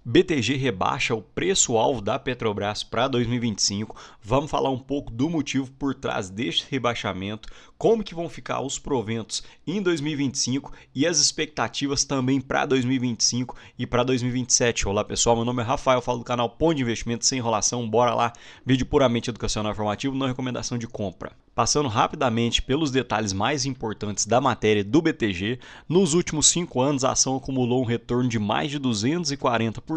BTG rebaixa o preço-alvo da Petrobras para 2025. Vamos falar um pouco do motivo por trás deste rebaixamento, como que vão ficar os proventos em 2025 e as expectativas também para 2025 e para 2027. Olá pessoal, meu nome é Rafael, falo do canal Ponto de Investimento sem enrolação. Bora lá, vídeo puramente educacional e informativo, não recomendação de compra. Passando rapidamente pelos detalhes mais importantes da matéria do BTG, nos últimos 5 anos a ação acumulou um retorno de mais de 240%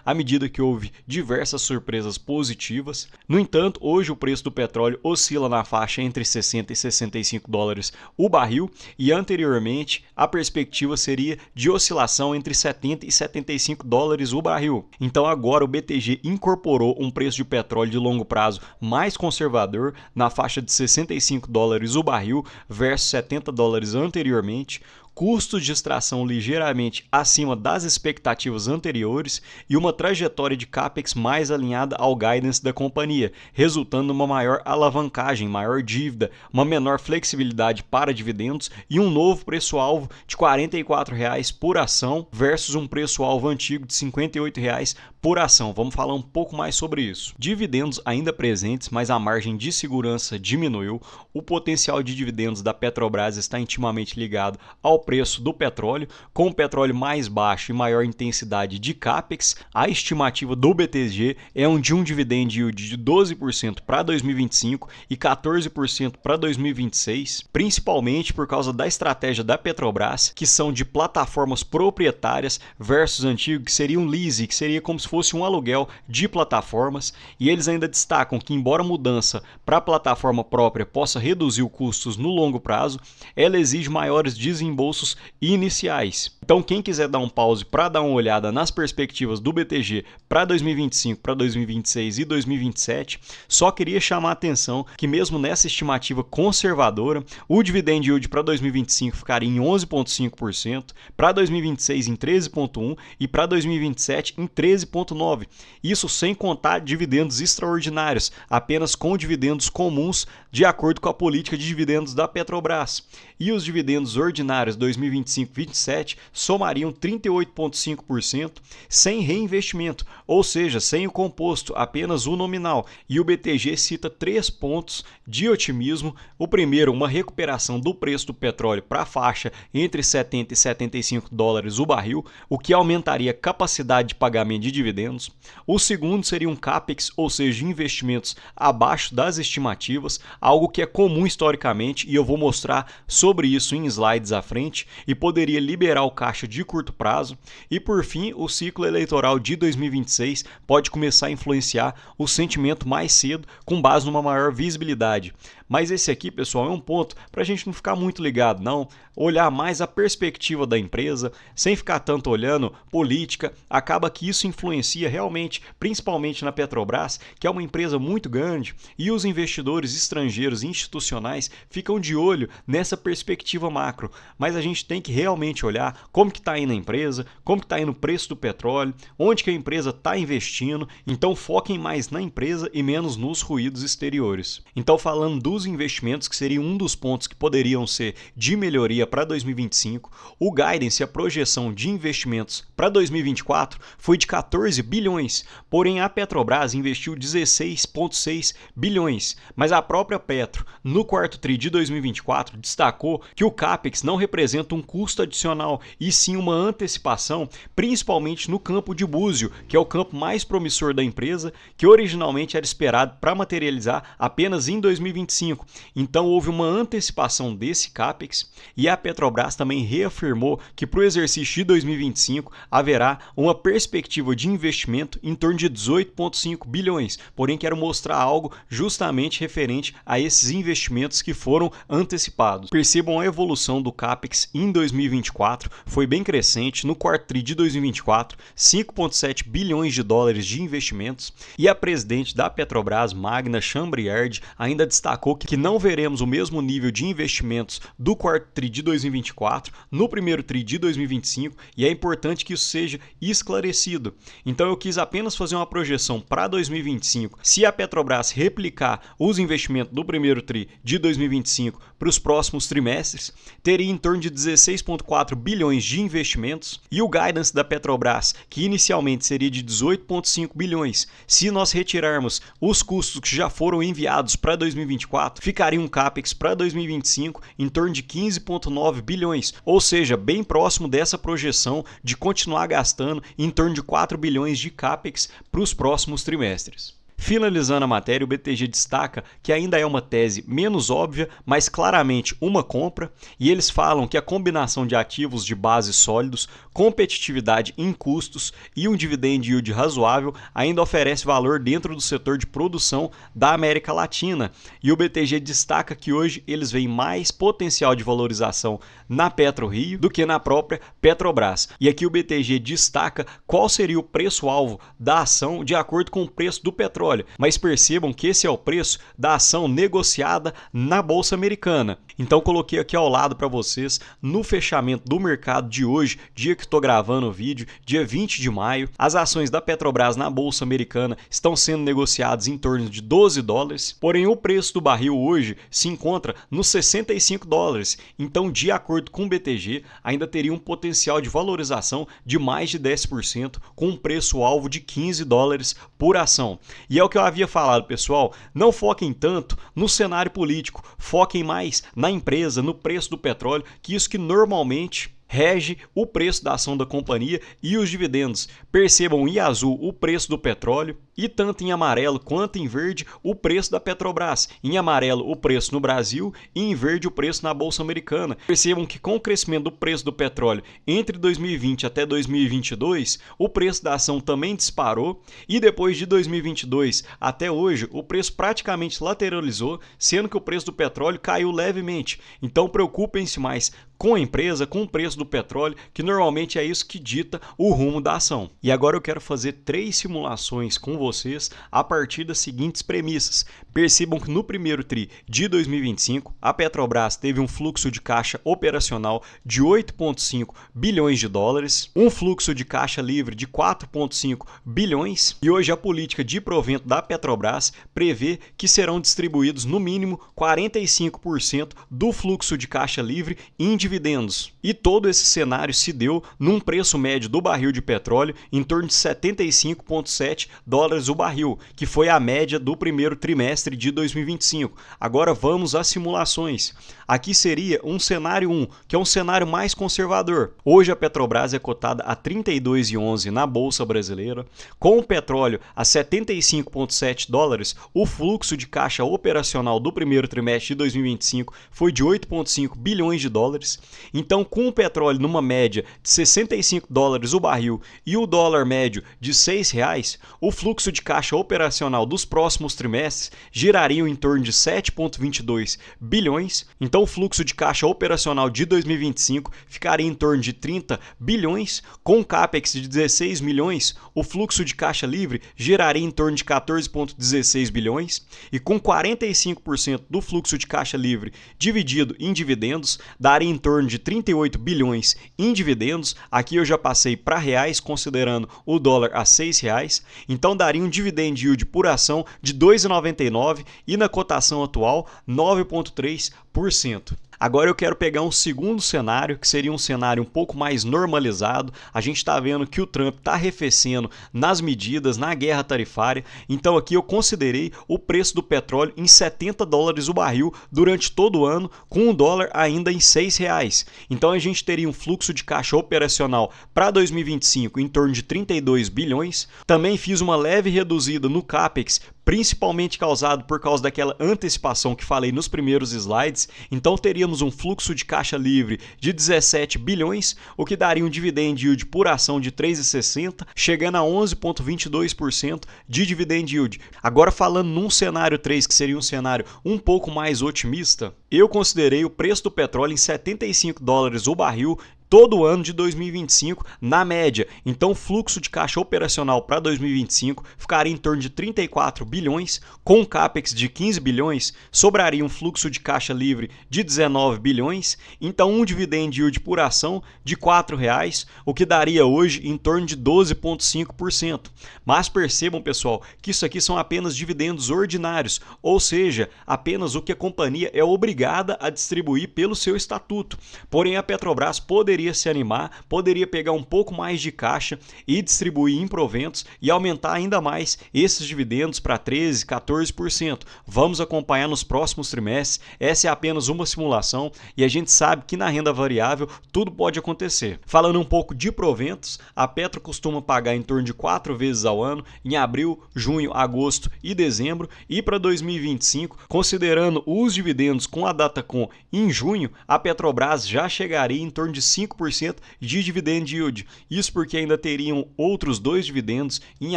à medida que houve diversas surpresas positivas. No entanto, hoje o preço do petróleo oscila na faixa entre 60 e 65 dólares o barril e anteriormente a perspectiva seria de oscilação entre 70 e 75 dólares o barril. Então agora o BTG incorporou um preço de petróleo de longo prazo mais conservador na faixa de 65 dólares o barril versus 70 dólares anteriormente, custos de extração ligeiramente acima das expectativas anteriores e uma trajetória de CAPEX mais alinhada ao guidance da companhia, resultando numa maior alavancagem, maior dívida, uma menor flexibilidade para dividendos e um novo preço-alvo de R$ 44,00 por ação versus um preço-alvo antigo de R$ 58,00 por ação. Vamos falar um pouco mais sobre isso. Dividendos ainda presentes, mas a margem de segurança diminuiu. O potencial de dividendos da Petrobras está intimamente ligado ao preço do petróleo. Com o petróleo mais baixo e maior intensidade de CAPEX, a estimativa do BTG é de um dividend yield de 12% para 2025 e 14% para 2026, principalmente por causa da estratégia da Petrobras, que são de plataformas proprietárias versus antigo, que seria um lease, que seria como se fosse um aluguel de plataformas, e eles ainda destacam que, embora a mudança para a plataforma própria possa reduzir os custos no longo prazo, ela exige maiores desembolsos iniciais. Então, quem quiser dar um pause para dar uma olhada nas perspectivas do BTG para 2025, para 2026 e 2027, só queria chamar a atenção que mesmo nessa estimativa conservadora, o dividend yield para 2025 ficaria em 11,5%, para 2026 em 13,1% e para 2027 em 13,9%. Isso sem contar dividendos extraordinários, apenas com dividendos comuns de acordo com a política de dividendos da Petrobras. E os dividendos ordinários 2025-27 somariam 38,5% sem reinvestimento, ou seja, sem o composto, apenas o nominal. E o BTG cita 3 pontos de otimismo. O primeiro, uma recuperação do preço do petróleo para a faixa entre 70 e 75 dólares o barril, o que aumentaria a capacidade de pagamento de dividendos. O segundo seria um CAPEX, ou seja, investimentos abaixo das estimativas, algo que é comum historicamente e eu vou mostrar sobre isso em slides à frente e poderia liberar o caixa de curto prazo. E por fim, o ciclo eleitoral de 2026 pode começar a influenciar o sentimento mais cedo com base numa maior visibilidade. Mas esse aqui, pessoal, é um ponto para a gente não ficar muito ligado, não. Olhar mais a perspectiva da empresa, sem ficar tanto olhando política, acaba que isso influencia realmente, principalmente na Petrobras, que é uma empresa muito grande, e os investidores estrangeiros institucionais ficam de olho nessa perspectiva macro. Mas a gente tem que realmente olhar como que está indo a empresa, como que está indo o preço do petróleo, onde que a empresa está investindo. Então foquem mais na empresa e menos nos ruídos exteriores. Então, falando dos investimentos, que seria um dos pontos que poderiam ser de melhoria para 2025, o guidance e a projeção de investimentos para 2024 foi de 14 bilhões, porém a Petrobras investiu 16,6 bilhões, mas a própria Petro, no quarto tri de 2024, destacou que o CAPEX não representa um custo adicional, e sim uma antecipação, principalmente no campo de Búzio, que é o campo mais promissor da empresa, que originalmente era esperado para materializar apenas em 2025. Então houve uma antecipação desse CAPEX e a Petrobras também reafirmou que para o exercício de 2025 haverá uma perspectiva de investimento em torno de 18,5 bilhões, porém quero mostrar algo justamente referente a esses investimentos que foram antecipados. Percebam a evolução do CAPEX em 2024, foi bem crescente. No quarto tri de 2024, 5,7 bilhões de dólares de investimentos, e a presidente da Petrobras, Magda Chambriard, ainda destacou que não veremos o mesmo nível de investimentos do quarto TRI de 2024 no primeiro TRI de 2025 e é importante que isso seja esclarecido. Então eu quis apenas fazer uma projeção para 2025. Se a Petrobras replicar os investimentos do primeiro TRI de 2025 para os próximos trimestres, teria em torno de 16,4 bilhões de investimentos e o guidance da Petrobras, que inicialmente seria de 18,5 bilhões, se nós retirarmos os custos que já foram enviados para 2024, ficaria um CAPEX para 2025 em torno de 15,9 bilhões, ou seja, bem próximo dessa projeção de continuar gastando em torno de 4 bilhões de CAPEX para os próximos trimestres. Finalizando a matéria, o BTG destaca que ainda é uma tese menos óbvia, mas claramente uma compra, e eles falam que a combinação de ativos de base sólidos, competitividade em custos e um dividend yield razoável ainda oferece valor dentro do setor de produção da América Latina. E o BTG destaca que hoje eles veem mais potencial de valorização na PetroRio do que na própria Petrobras. E aqui o BTG destaca qual seria o preço-alvo da ação de acordo com o preço do petróleo. Mas percebam que esse é o preço da ação negociada na Bolsa Americana. Então coloquei aqui ao lado para vocês no fechamento do mercado de hoje, dia que estou gravando o vídeo, dia 20 de maio, as ações da Petrobras na Bolsa Americana estão sendo negociadas em torno de 12 dólares, porém o preço do barril hoje se encontra nos 65 dólares. Então, de acordo com o BTG, ainda teria um potencial de valorização de mais de 10%, com um preço-alvo de 15 dólares por ação. E é o que eu havia falado, pessoal, não foquem tanto no cenário político, foquem mais na empresa, no preço do petróleo, que isso que normalmente rege o preço da ação da companhia e os dividendos. Percebam em azul o preço do petróleo e tanto em amarelo quanto em verde o preço da Petrobras. Em amarelo o preço no Brasil e em verde o preço na Bolsa Americana. Percebam que com o crescimento do preço do petróleo entre 2020 até 2022, o preço da ação também disparou e depois de 2022 até hoje o preço praticamente lateralizou, sendo que o preço do petróleo caiu levemente. Então preocupem-se mais com a empresa, com o preço do petróleo, que normalmente é isso que dita o rumo da ação. E agora eu quero fazer 3 simulações com vocês a partir das seguintes premissas. Percebam que no primeiro TRI de 2025, a Petrobras teve um fluxo de caixa operacional de 8,5 bilhões de dólares, um fluxo de caixa livre de 4,5 bilhões e hoje a política de provento da Petrobras prevê que serão distribuídos no mínimo 45% do fluxo de caixa livre em dividendos. E todo esse cenário se deu num preço médio do barril de petróleo em torno de 75,7 dólares o barril, que foi a média do primeiro trimestre de 2025. Agora vamos às simulações. Aqui seria um cenário 1, que é um cenário mais conservador. Hoje a Petrobras é cotada a 32,11 na Bolsa Brasileira. Com o petróleo a 75,7 dólares, o fluxo de caixa operacional do primeiro trimestre de 2025 foi de 8,5 bilhões de dólares. Então, com o petróleo numa média de 65 dólares o barril e o dólar médio de R$6, o fluxo de caixa operacional dos próximos trimestres giraria em torno de 7,22 bilhões. Então, o fluxo de caixa operacional de 2025 ficaria em torno de 30 bilhões. Com CAPEX de 16 milhões, o fluxo de caixa livre giraria em torno de 14,16 bilhões. E com 45% do fluxo de caixa livre dividido em dividendos, daria em torno de 38 bilhões em dividendos. Aqui eu já passei para reais, considerando o dólar a R$6. Então daria um dividend yield por ação de 2,99 e na cotação atual 9,3%. Agora eu quero pegar um segundo cenário, que seria um cenário um pouco mais normalizado. A gente está vendo que o Trump está arrefecendo nas medidas, na guerra tarifária. Então aqui eu considerei o preço do petróleo em 70 dólares o barril durante todo o ano, com o dólar ainda em R$6. Então a gente teria um fluxo de caixa operacional para 2025 em torno de 32 bilhões. Também fiz uma leve reduzida no CAPEX, principalmente causado por causa daquela antecipação que falei nos primeiros slides. Então teríamos um fluxo de caixa livre de 17 bilhões, o que daria um dividend yield por ação de 3,60, chegando a 11,22% de dividend yield. Agora falando num cenário 3, que seria um cenário um pouco mais otimista, eu considerei o preço do petróleo em 75 dólares o barril todo ano de 2025 na média. Então o fluxo de caixa operacional para 2025 ficaria em torno de 34 bilhões, com um capex de 15 bilhões, sobraria um fluxo de caixa livre de 19 bilhões, então um dividend yield por ação de R$ 4,00, o que daria hoje em torno de 12,5%. Mas percebam, pessoal, que isso aqui são apenas dividendos ordinários, ou seja, apenas o que a companhia é obrigada a distribuir pelo seu estatuto. Porém, a Petrobras poderia se animar, poderia pegar um pouco mais de caixa e distribuir em proventos e aumentar ainda mais esses dividendos para 13%, 14%. Vamos acompanhar nos próximos trimestres. Essa é apenas uma simulação e a gente sabe que na renda variável tudo pode acontecer. Falando um pouco de proventos, a Petro costuma pagar em torno de 4 vezes ao ano, em abril, junho, agosto e dezembro, e para 2025, considerando os dividendos com a Datacom em junho, a Petrobras já chegaria em torno de 5% de dividend yield. Isso porque ainda teriam outros 2 dividendos em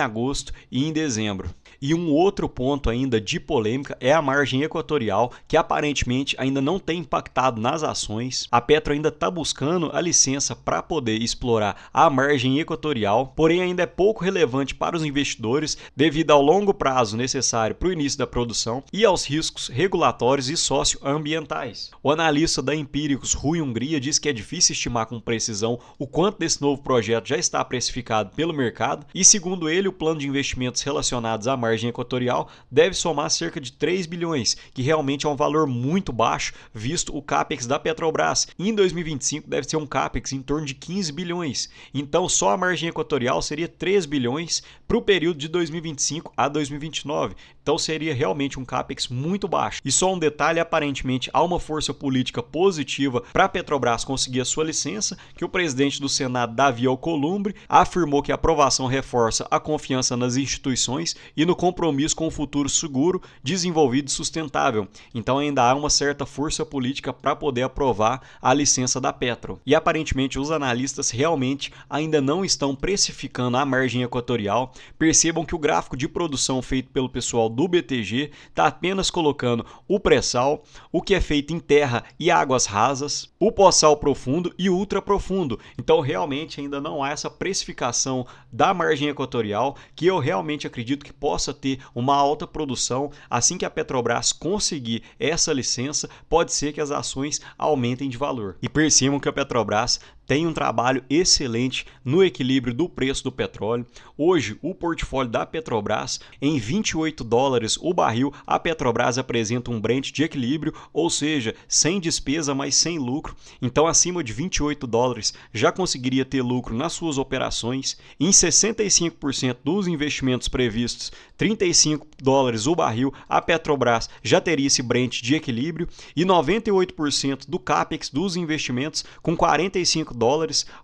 agosto e em dezembro. E um outro ponto ainda de polêmica é a margem equatorial, que aparentemente ainda não tem impactado nas ações. A Petro ainda está buscando a licença para poder explorar a margem equatorial, porém ainda é pouco relevante para os investidores devido ao longo prazo necessário para o início da produção e aos riscos regulatórios e socioambientais. O analista da Empíricos, Rui Hungria, diz que é difícil estimar com precisão o quanto desse novo projeto já está precificado pelo mercado e, segundo ele, o plano de investimentos relacionados à margem equatorial deve somar cerca de 3 bilhões, que realmente é um valor muito baixo, visto o capex da Petrobras. Em 2025 deve ser um capex em torno de 15 bilhões. Então só a margem equatorial seria 3 bilhões para o período de 2025 a 2029. Então seria realmente um capex muito baixo. E só um detalhe, aparentemente há uma força política positiva para a Petrobras conseguir a sua licença, que o presidente do Senado, Davi Alcolumbre, afirmou que a aprovação reforça a confiança nas instituições e no compromisso com o futuro seguro, desenvolvido e sustentável. Então ainda há uma certa força política para poder aprovar a licença da Petro. E aparentemente os analistas realmente ainda não estão precificando a margem equatorial. Percebam que o gráfico de produção feito pelo pessoal do BTG está apenas colocando o pré-sal, o que é feito em terra e águas rasas, o pós-sal profundo e ultra profundo. Então realmente ainda não há essa precificação da margem equatorial, que eu realmente acredito que possa ter uma alta produção. Assim que a Petrobras conseguir essa licença, pode ser que as ações aumentem de valor. E percebam que a Petrobras tem um trabalho excelente no equilíbrio do preço do petróleo. Hoje, o portfólio da Petrobras, em $28 o barril, a Petrobras apresenta um Brent de equilíbrio, ou seja, sem despesa, mas sem lucro. Então, acima de $28 já conseguiria ter lucro nas suas operações. Em 65% dos investimentos previstos, $35 o barril, a Petrobras já teria esse Brent de equilíbrio. E 98% do capex dos investimentos, com $45,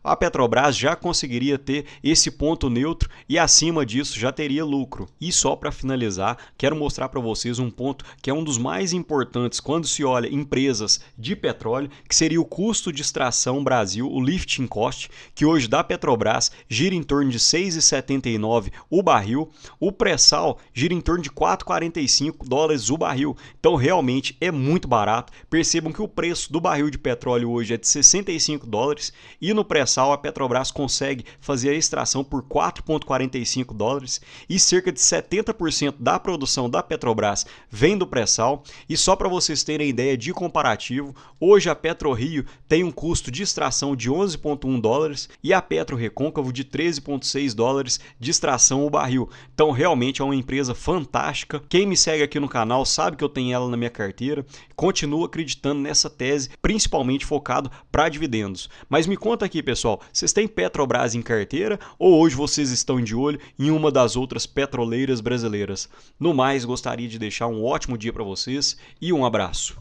a Petrobras já conseguiria ter esse ponto neutro e acima disso já teria lucro. E só para finalizar, quero mostrar para vocês um ponto que é um dos mais importantes quando se olha empresas de petróleo, que seria o custo de extração Brasil, o lifting cost, que hoje da Petrobras gira em torno de $6,79 o barril, o pré-sal gira em torno de $4,45 o barril. Então realmente é muito barato. Percebam que o preço do barril de petróleo hoje é de $65 e no pré-sal a Petrobras consegue fazer a extração por $4,45 e cerca de 70% da produção da Petrobras vem do pré-sal. E só para vocês terem ideia de comparativo, hoje a PetroRio tem um custo de extração de $11,1 e a PetroRecôncavo de $13,6 de extração o barril. Então realmente é uma empresa fantástica. Quem me segue aqui no canal sabe que eu tenho ela na minha carteira. Continuo acreditando nessa tese, principalmente focado para dividendos. Mas me conta aqui, pessoal, vocês têm Petrobras em carteira ou hoje vocês estão de olho em uma das outras petroleiras brasileiras? No mais, gostaria de deixar um ótimo dia para vocês e um abraço.